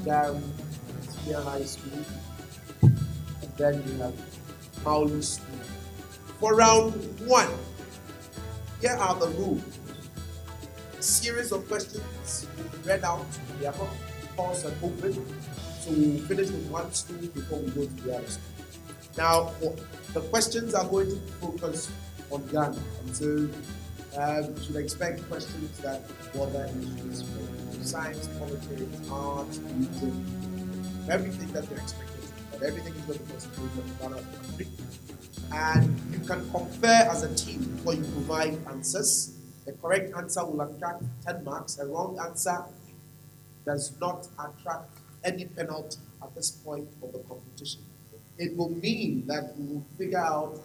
Gary Senior High School, and then we have Mawuli School. For round one, here are the rules. A series of questions will be read out. We are not paused and open, so we will finish with one school before we go to the other school. Now, the questions are going to focus on Ghana, and so you should expect questions that border issues, science, politics, art, music, everything that you're expecting. But everything is going to be concentrated on Ghana as a country. And you can compare as a team before you provide answers. The correct answer will attract 10 marks. A wrong answer does not attract any penalty at this point of the competition. It will mean that we will figure out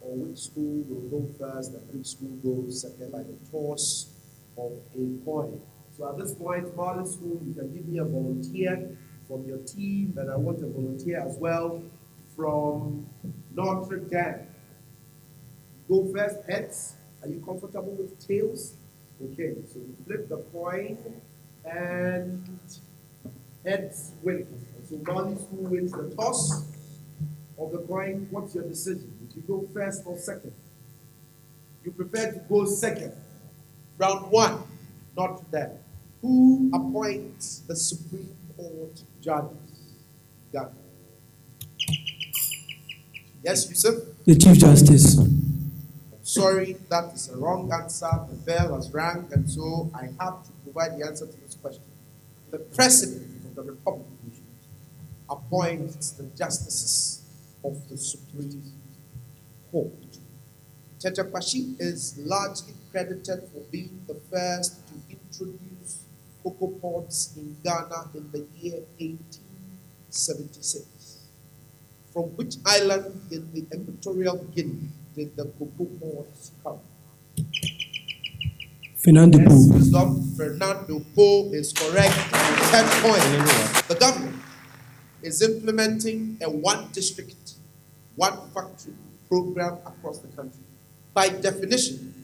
which school will go first and which school goes second, like a toss of a coin. So at this point, Mawuli School, you can give me a volunteer from your team, and I want a volunteer as well from Notre Dame. Go first, heads. Are you comfortable with tails? Okay, so you flip the coin and heads win. So Mawuli School wins the toss of the coin. What's your decision? Would you go first or second? You prefer to go second. Round one, Notre Dame. Who appoints the Supreme Court judges? Ghana. Yes, Yusuf? The Chief Justice. Sorry, that is a wrong answer. The bell has rang, and so I have to provide the answer to this question. The President of the Republic appoints the justices of the Supreme Court. Tetekwashi is largely credited for being the first to introduce cocoa pods in Ghana in the year 1876. From which island in the Equatorial Guinea did the cocoa pods come? Fernando Po. Wisdom. Fernando Po is correct. 10 points. The government is implementing a one district, one factory program across the country. By definition,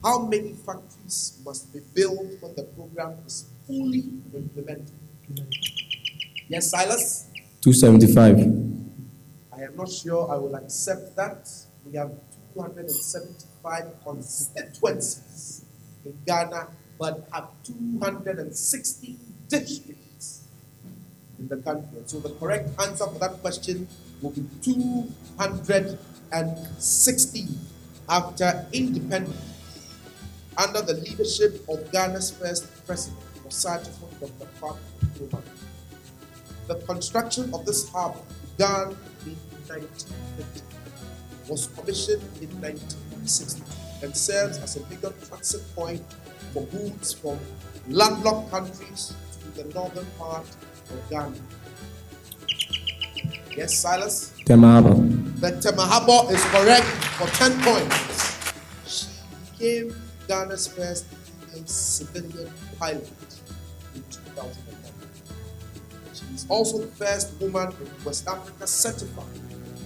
how many factories must be built when the program is fully implemented? Yes, Silas? 275. I am not sure I will accept that. We have 275 constituencies in Ghana, but have 260 districts in the country. So the correct answer for that question will be 260 after independence, under the leadership of Ghana's first president, Sergeant Dr. Kwame Nkrumah. The construction of this harbour began in 1950, was commissioned in 1962, and serves as a bigger transit point for goods from landlocked countries to the northern part of Ghana. Yes, Silas? Temahaba. The Temahaba is correct for 10 points. She became Ghana's first female civilian pilot in 2009. She is also the first woman in West Africa certified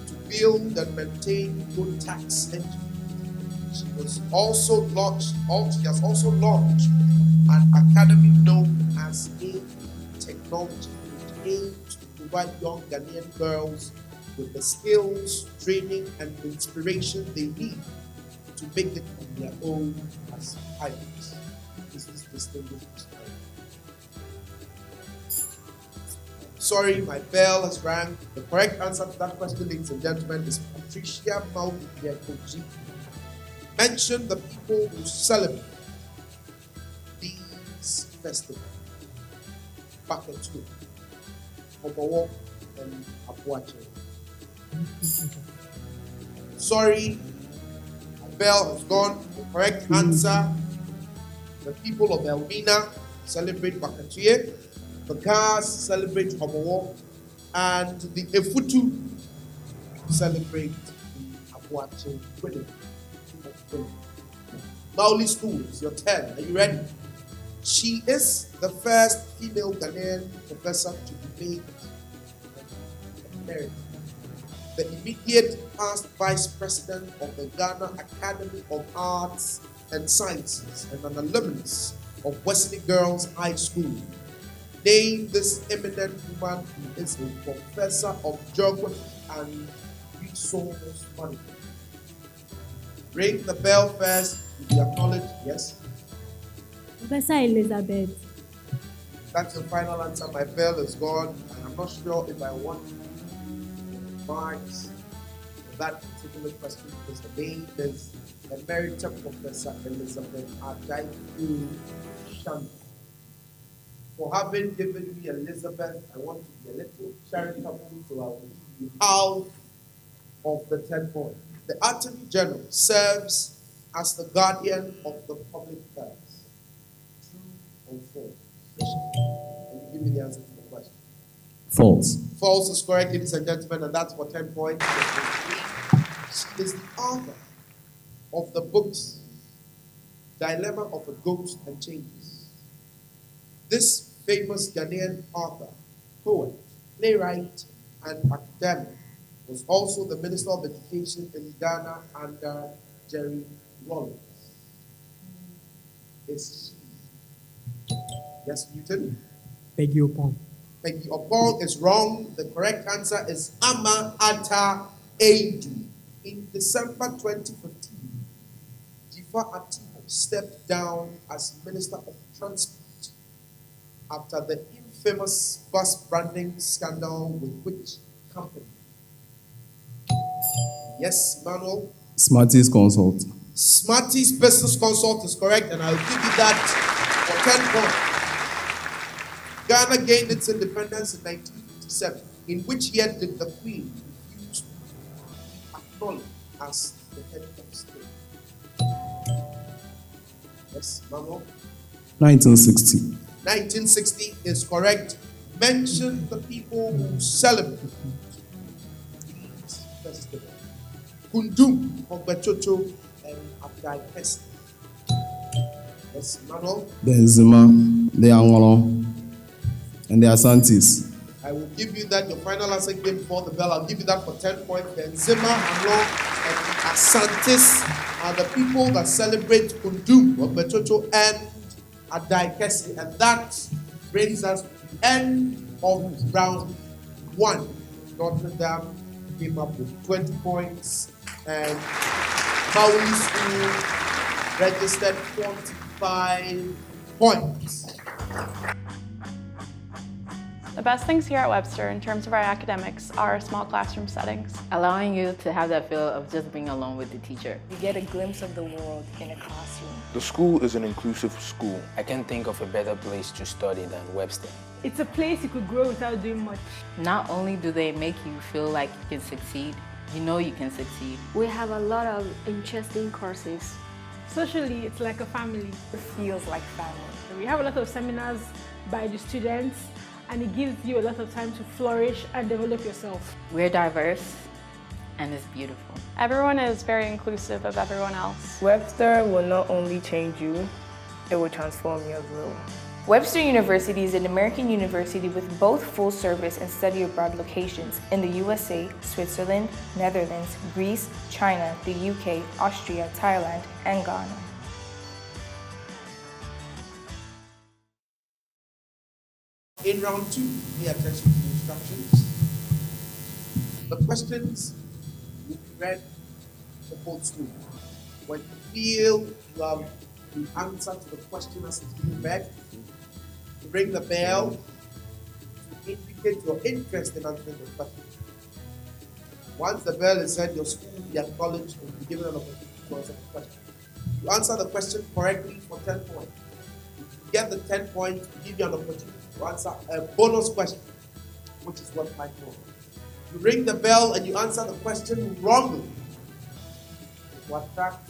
to build and maintain road tax engine. She has also launched an academy known as A Technology, which aims to provide young Ghanaian girls with the skills, training, and inspiration they need to make it on their own as pilots. This is distinguished. Sorry, my bell has rang. The correct answer to that question, ladies and gentlemen, is Patricia Mawuli. Mention the people who celebrate these festivals. Bakatu, Obawo, and Abuache. Sorry, my bell has gone. The correct answer, the people of Elmina celebrate Bakatuye, the Gas celebrate Obawo, and the Efutu celebrate the Abuache wedding. Mawuli School, it's your turn. Are you ready? She is the first female Ghanaian professor to be made American. The immediate past vice president of the Ghana Academy of Arts and Sciences and an alumnus of Wesley Girls High School. Name this eminent woman who is a professor of geography and resource management. Ring the bell first. If you acknowledge, yes. Professor Elizabeth. That's the final answer. My bell is gone, and I'm not sure if I want marks for that particular question because the name is Emeritus Professor Elizabeth Adaiku Shan. For having given me Elizabeth, I want to be a little charitable, so I will give you half of the 10 points. The Attorney General serves as the guardian of the public purse. True or false? Can you give me the answer to the question? False. False is correct, ladies and gentlemen, and that's for 10 points. She is the author of the books Dilemma of a Ghost and Changes. This famous Ghanaian author, poet, playwright, and academic was also the Minister of Education in Ghana under Jerry Rawlings. Is she? Yes, Newton? Peggy Opon. Peggy Opon is wrong. The correct answer is Ama Ata Adu. In December 2015, Jifa Atiku stepped down as Minister of Transport after the infamous bus branding scandal with which company? Yes, Manuel? Smarties Consult. Smarties Business Consult is correct, and I'll give you that for 10 points. Ghana gained its independence in 1957. In which year did the Queen refuse to be acknowledged as the head of state? Yes, Manuel? 1960. 1960 is correct. Mention the people who celebrate these festivals. Kundum, Ogbechocho, and Abdai Pesi. Yes, Manuel? The Nzima, the Angolo, and the Asantis. I will give you that. Your final answer came before the bell. I'll give you that for 10 points. The Nzima, Angolo, and the Asantis are the people that celebrate Kundum, Ogbechocho, and Abdai Pesi. And that brings us to the end of round 1. Notre Dame came up with 20 points. And Mawuli School registered 45 points. The best things here at Webster in terms of our academics are small classroom settings. Allowing you to have that feel of just being alone with the teacher. You get a glimpse of the world in a classroom. The school is an inclusive school. I can't think of a better place to study than Webster. It's a place you could grow without doing much. Not only do they make you feel like you can succeed, you know you can succeed. We have a lot of interesting courses. Socially, it's like a family. It feels like family. We have a lot of seminars by the students, and it gives you a lot of time to flourish and develop yourself. We're diverse, and it's beautiful. Everyone is very inclusive of everyone else. Webster will not only change you, it will transform you as well. Webster University is an American university with both full service and study abroad locations in the USA, Switzerland, Netherlands, Greece, China, the UK, Austria, Thailand, and Ghana. In round 2, pay attention to the instructions. The questions will be read for both schools. When you feel you have the answer to the question as it's being read, you ring the bell to indicate your interest in answering the question. Once the bell is said, your school will be acknowledged and will be given an opportunity to answer the question. You answer the question correctly for 10 points. If you get the 10 points, we give you an opportunity to answer a bonus question, which is what 5 points. You ring the bell and you answer the question wrongly, to attract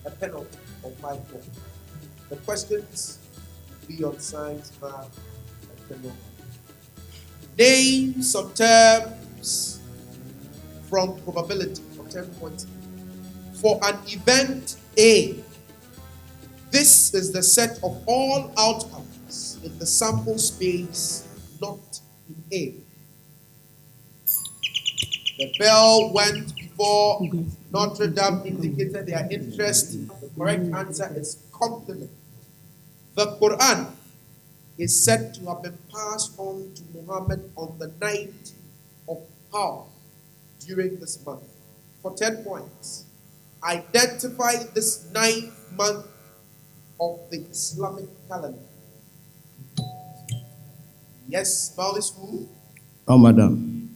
a penalty of 5 points. The questions will be on science, math, and general knowledge. Name some terms from probability for 10 points. For an event A, this is the set of all outcomes in the sample space not in A. The bell went before Notre Dame indicated their interest. The correct answer is complement. The Quran is said to have been passed on to Muhammad on the night of power during this month? For 10 points, identify this 9th month of the Islamic calendar. Yes, Mawuli School. Ramadan.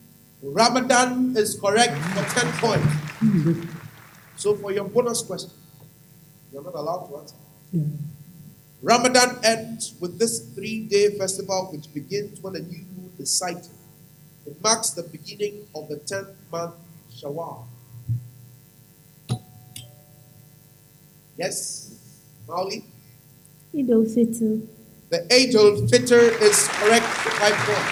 Ramadan is correct for 10 points. So for your bonus question, you're not allowed to answer. Ramadan ends with this 3-day festival which begins when a new moon is sighted. It marks the beginning of the 10th month, Shawwal. Yes, Mawuli? Eid al-Fitr. The Eid al-Fitr is correct for 5 points.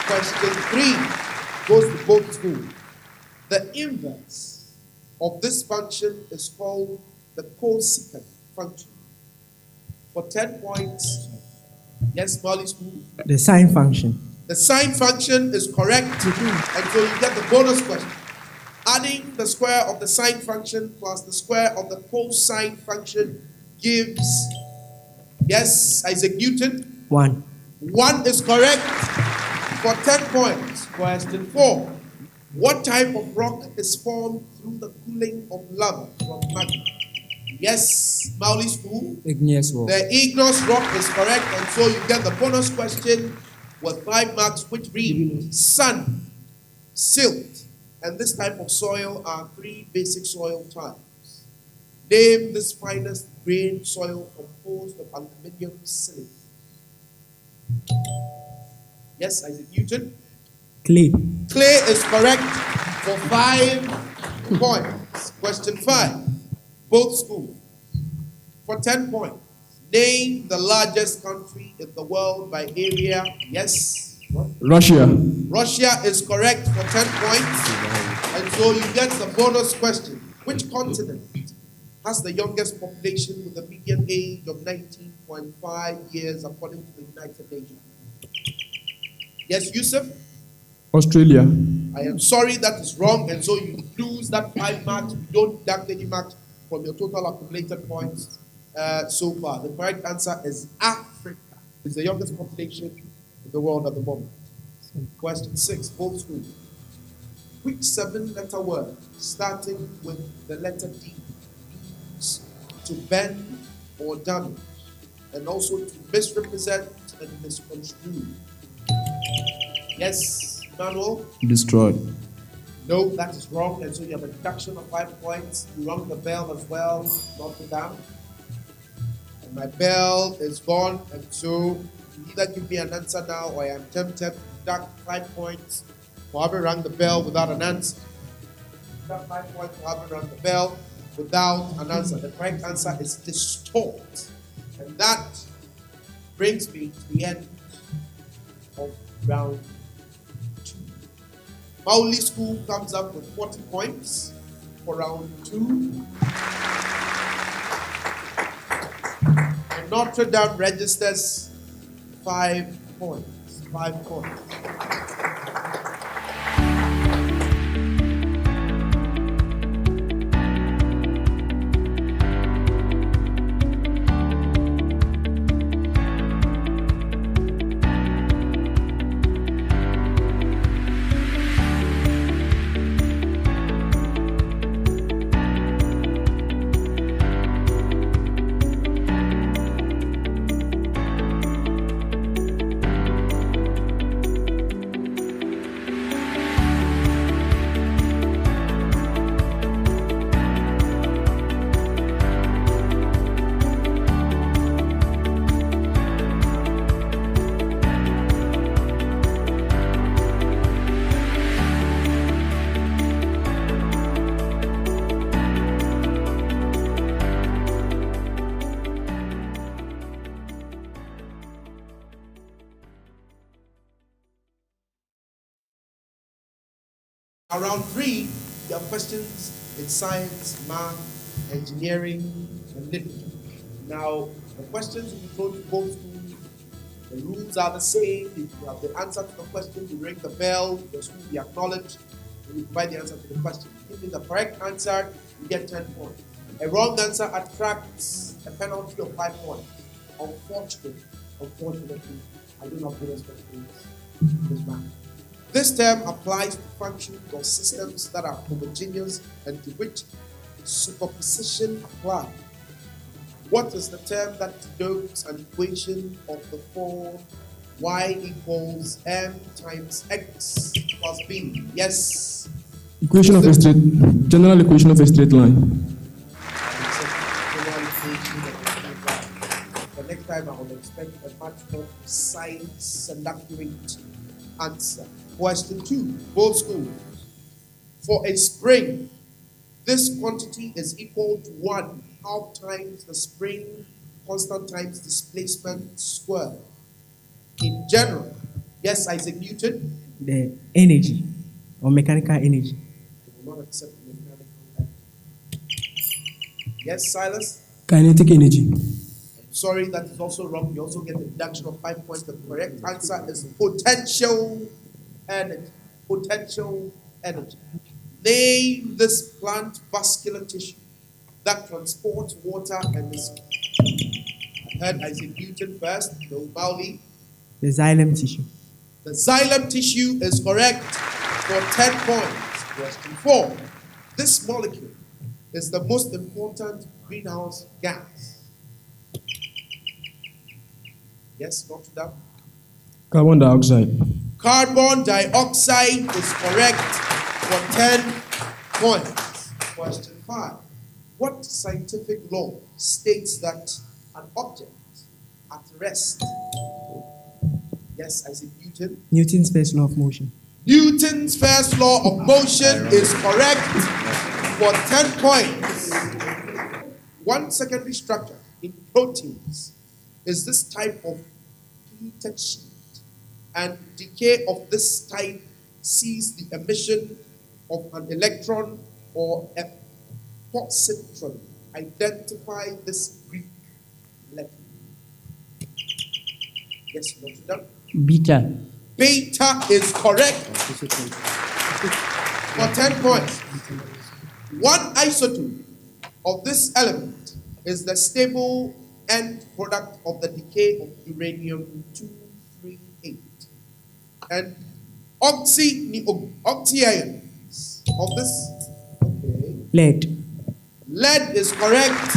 Question 3 goes to both schools. The inverse of this function is called the cosecant function. For 10 points, yes, Mawuli School? The sine function. The sine function is correct, and so you get the bonus question. Adding the square of the sine function plus the square of the cosine function gives, yes, Isaac Newton? 1. 1 is correct for 10 points. Question 4. What type of rock is formed through the cooling of lava from magma? Yes, Mawuli School? Igneous rock. The igneous rock is correct, and so you get the bonus question with 5 marks, which read sand, silt, and this type of soil are 3 basic soil types. Name this finest grained soil composed of aluminium silicate. Yes, Isaac Newton? Clay. Clay is correct for 5 points. Question 5. Both schools. For 10 points. Name the largest country in the world by area. Yes? Russia. Russia is correct for 10 points. And so you get the bonus question. Which continent has the youngest population with a median age of 19.5 years according to the United Nations? Yes, Yusuf? Australia. I am sorry, that is wrong, and so you lose that 5 marks. You don't deduct any marks from your total accumulated points so far. The correct answer is Africa. It's the youngest population in the world at the moment. Question 6, both schools. Which 7-letter word starting with the letter D means to bend or damage, and also to misrepresent and misconstrue? Yes, Manuel? Destroy. No, that is wrong, and so you have a deduction of 5 points. You rung the bell as well, Notre Dame. And my bell is gone, and so you either give me an answer now or I am tempted to deduct 5 points for having rung the bell without an answer. Deduct 5 points for having rung the bell without an answer. The correct answer is distort. And that brings me to the end of round 2. Mawuli School comes up with 40 points for round 2. And Notre Dame registers 5 points. 5 points. Round 3, there are questions in science, math, engineering, and literature. Now, the questions will be thrown to both schools. The rules are the same. If you have the answer to the question, you ring the bell, the school will be acknowledged, and you provide the answer to the question. If it's the correct answer, you get 10 points. A wrong answer attracts a penalty of 5 points. Unfortunately, Unfortunately, I do not put expectations in this matter. This term applies to functions or systems that are homogeneous and to which superposition applies. What is the term that denotes an equation of the form y equals m times x plus b? Yes. General equation of a straight line. The next time I would expect a much more precise and accurate answer. Question 2, both schools. For a spring, this quantity is equal to 1 half times the spring constant times displacement squared. In general, yes, Isaac Newton. The energy or mechanical energy. I will not accept mechanical energy. Yes, Silas. Kinetic energy. Sorry, that is also wrong. You also get a deduction of 5 points. The correct answer is potential energy. Potential energy. Name this plant vascular tissue that transports water and is. I heard Isaac Newton first. No, Mawuli. The xylem tissue. The xylem tissue is correct for 10 points. Question 4. This molecule is the most important greenhouse gas. Yes, Notre Dame. Carbon dioxide. Carbon dioxide is correct for 10 points. Question 5. What scientific law states that an object at rest? Yes, Isaac Newton. Newton's first law of motion. Newton's first law of motion is correct for 10 points. One secondary structure in proteins is this type of pleated sheet, and decay of this type sees the emission of an electron or a positron. Identify this Greek letter. Yes, Notre Dame. Beta. Beta is correct for 10 points. One isotope of this element is the stable end product of the decay of uranium-238. And oxygens of this, okay. Lead. Lead is correct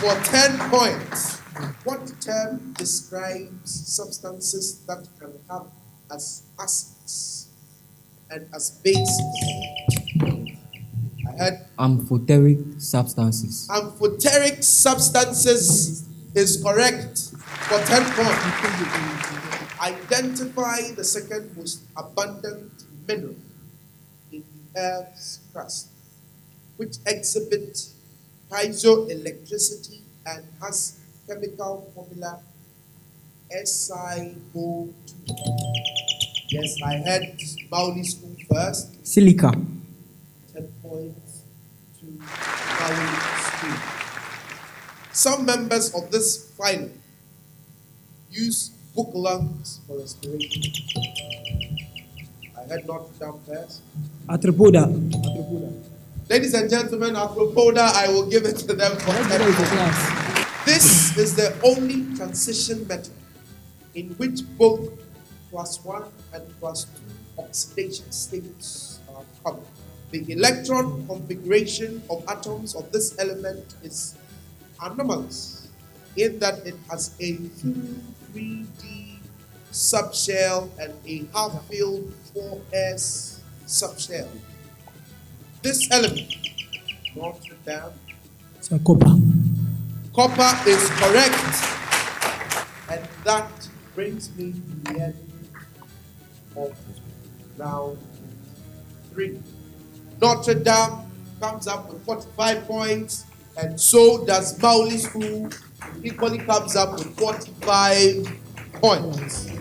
for 10 points. What term describes substances that can have as acids and as bases? I had Amphoteric substances. amphoteric substances is correct for 10 points. Identify the second most abundant mineral in the Earth's crust, which exhibits piezoelectricity and has chemical formula SiO2. Yes, I had Mawuli School first. Silica. 10 points to Mawuli School. Some members of this phylum use book lungs for respiration. I had Notre Dame first. Arthropoda. Ladies and gentlemen, Arthropoda, I will give it to them for 10 points. This is the only transition method in which both +1 and +2 oxidation states are covered. The electron configuration of atoms of this element is anomalous in that it has a full 3D subshell and a half-filled 4s subshell. This element, Notre Dame, So copper. copper is correct, and that brings me to the end of round 3. Notre Dame comes up with 45 points, and so does Mawuli School, who equally comes up with 45 points.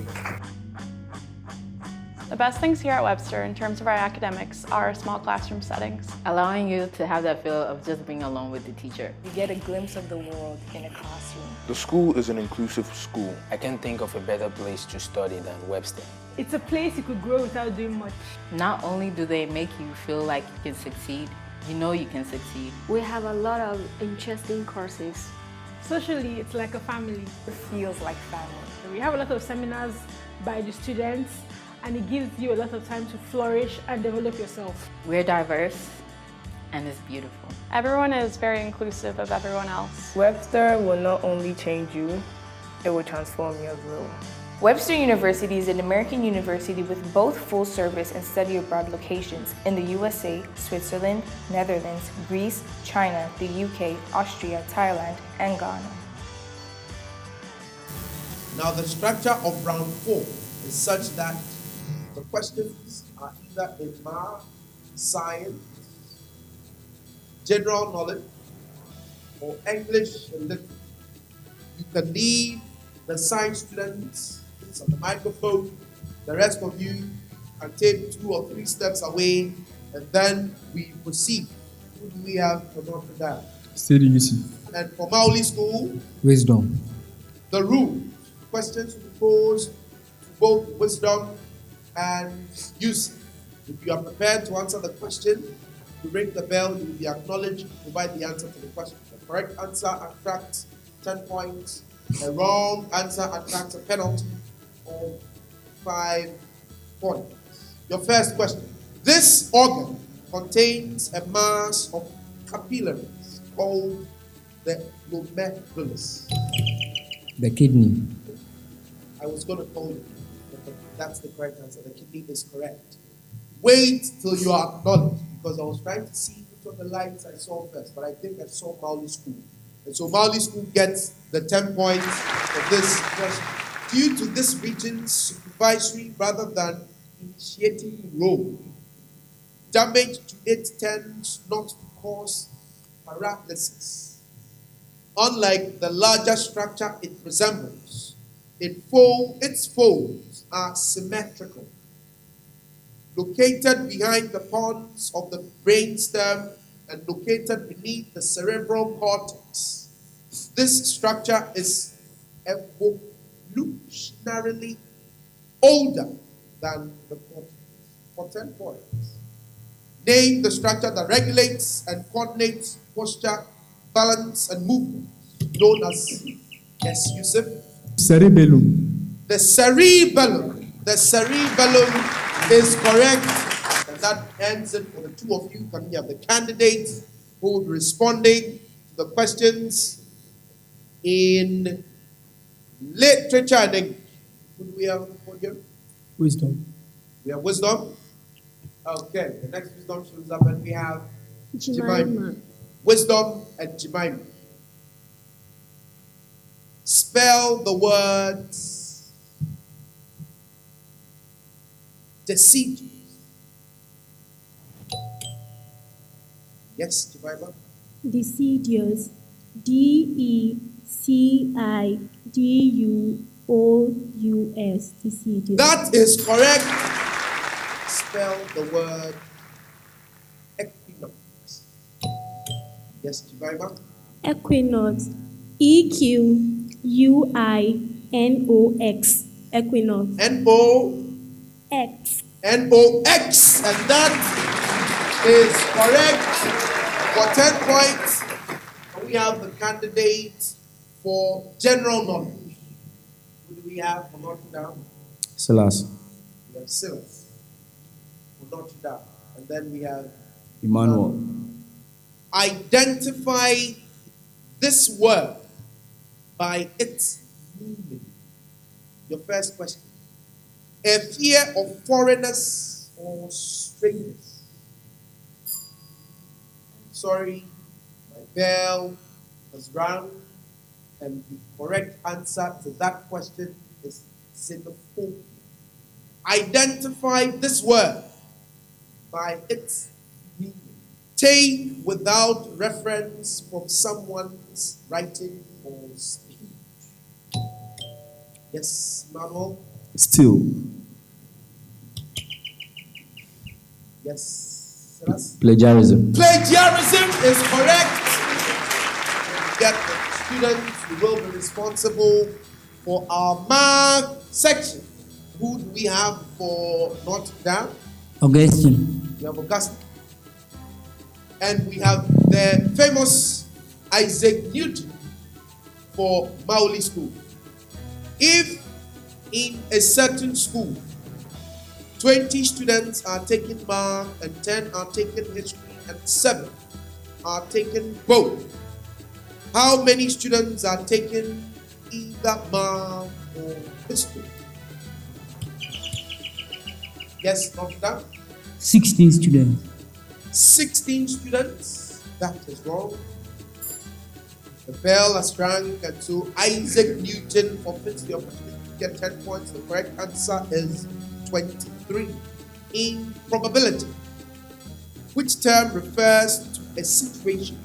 The best things here at Webster in terms of our academics are small classroom settings. Allowing you to have that feel of just being alone with the teacher. You get a glimpse of the world in a classroom. The school is an inclusive school. I can't think of a better place to study than Webster. It's a place you could grow without doing much. Not only do they make you feel like you can succeed, you know you can succeed. We have a lot of interesting courses. Socially, it's like a family. It feels like family. We have a lot of seminars by the students, and it gives you a lot of time to flourish and develop yourself. We're diverse and it's beautiful. Everyone is very inclusive of everyone else. Webster will not only change you, it will transform you as well. Webster University is an American university with both full service and study abroad locations in the USA, Switzerland, Netherlands, Greece, China, the UK, Austria, Thailand, and Ghana. Now the structure of round 4 is such that the questions are either in math, science, general knowledge, or English and literature. You can leave the science students on the microphone, the rest of you can take 2 or 3 steps away, and then we proceed. Who do we have for Notre Dame? Steady easy. And for Mawuli School, Wisdom. the rule. Questions will be posed to both wisdom and use. If you are prepared to answer the question, you ring the bell, you will be acknowledged to provide the answer to the question. The correct answer attracts 10 points. The wrong answer attracts a penalty of 5 points. Your first question. This organ contains a mass of capillaries called the glomerulus. The kidney. I was going to call you, but that's the correct answer. The kidney is correct. Wait till you are acknowledged, because I was trying to see which of the lines I saw first, but I think I saw Mawuli School. And so Mawuli School gets the 10 points for this question. Due to this region's supervisory rather than initiating role, damage to it tends not to cause paralysis. Unlike the larger structure it resembles, its folds are symmetrical. Located behind the pons of the brainstem and located beneath the cerebral cortex, this structure is evolutionarily older than the cortex. For 10 points. Name the structure that regulates and coordinates posture, balance, and movement, known as, yes, Yusuf? Cerebellum. The cerebellum. The cerebellum is correct. And that ends it for the 2 of you. Can we have the candidates who will be responding to the questions in literature and English? Who do we have on the podium? Wisdom. We have wisdom. Okay, the next wisdom shows up, and we have Jemima. Wisdom and Jemima. Spell the words deciduous. Yes, Jemima. Deciduous. DECIDUOUS. Deciduous. That is correct. Spell the word equinox. Yes, Jemima. Equinox. EQUINOX. Equinox. N-O-X. N-O-X. And that is correct for 10 points. And we have the candidate for general knowledge. Who do we have for Notre Dame? Silas. We have Silas for Notre Dame. And then we have Emmanuel. Identify this word by its meaning. Your first question. A fear of foreigners or strangers. Sorry, my bell has rung, and the correct answer to that question is xenophobia. Identify this word by its meaning. Take without reference from someone's writing or speech. Yes, Manuel? Still. Yes, Silas? Plagiarism. Plagiarism is correct. Get the students who will be responsible for our math section. Who do we have for Notre Dame? Augustine. We have Augustine. And we have the famous Isaac Newton. for Mawuli School. If in a certain school, 20 students are taking math and 10 are taking history and 7 are taking both, how many students are taking either math or history? Yes, Notre Dame? 16 students. 16 students. That is wrong. The bell has rung, and so Isaac Newton forfeits the opportunity to get 10 points. The correct answer is 23. In probability, which term refers to a situation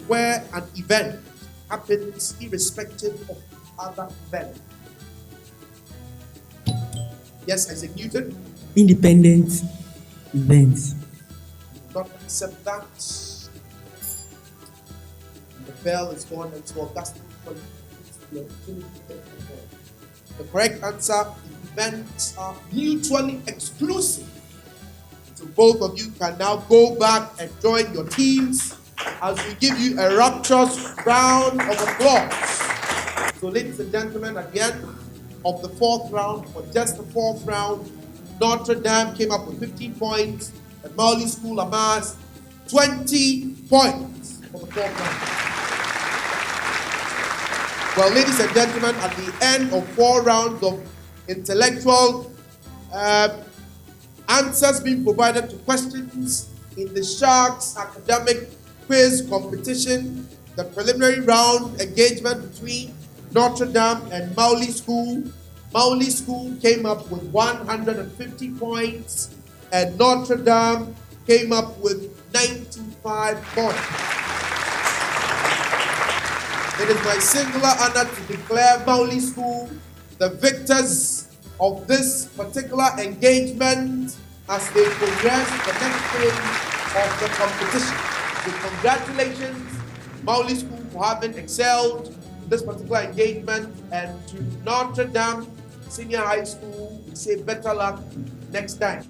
where an event happens irrespective of other event? Yes, Isaac Newton? Independent events. Not accept that. The bell is gone, and so Augustine forfeits the opportunity to get 10 points. The correct answer: events are mutually exclusive. So both of you can now go back and join your teams as we give you a rapturous round of applause. So ladies and gentlemen, at the end of the 4th round, for just the 4th round, Notre Dame came up with 15 points, and Mawuli School amassed 20 points for the 4th round. Well, ladies and gentlemen, at the end of 4 rounds of intellectual answers being provided to questions in the Sharks academic quiz competition, the preliminary round engagement between Notre Dame and Mawuli School. Mawuli School came up with 150 points, and Notre Dame came up with 95 points. It is my singular honor to declare Mawuli School the victors of this particular engagement as they progress to the next phase of the competition. So congratulations, Mawuli School, for having excelled in this particular engagement, and to Notre Dame Senior High School, we say better luck next time.